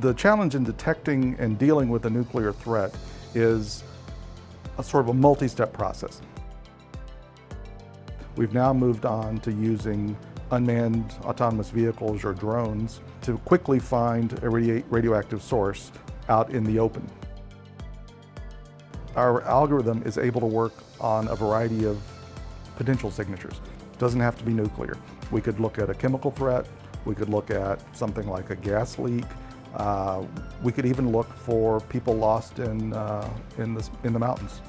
The challenge in detecting and dealing with a nuclear threat is a sort of a multi-step process. We've now moved on to using unmanned autonomous vehicles or drones to quickly find a radioactive source out in the open. Our algorithm is able to work on a variety of potential signatures. It doesn't have to be nuclear. We could look at a chemical threat, we could look at something like a gas leak, we could even look for people lost in the mountains.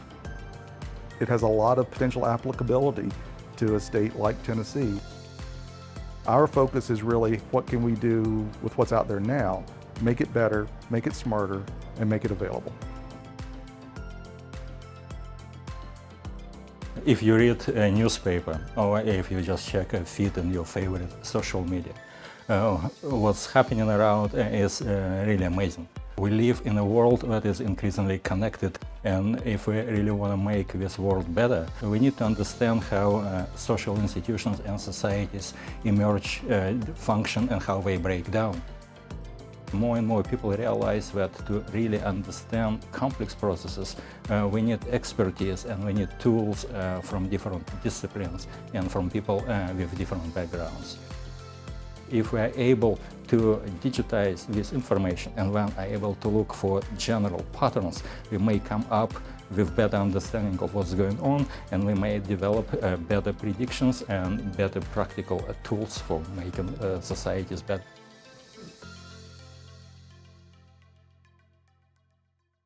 It has a lot of potential applicability to a state like Tennessee. Our focus is really what can we do with what's out there now, make it better, make it smarter, and make it available. If you read a newspaper or if you just check a feed in your favorite social media, what's happening around is really amazing. We live in a world that is increasingly connected, and if we really want to make this world better, we need to understand how social institutions and societies emerge, function, and how they break down. More and more people realize that to really understand complex processes, we need expertise and we need tools from different disciplines and from people with different backgrounds. If we are able to digitize this information and then are able to look for general patterns, we may come up with better understanding of what's going on, and we may develop better predictions and better practical tools for making societies better.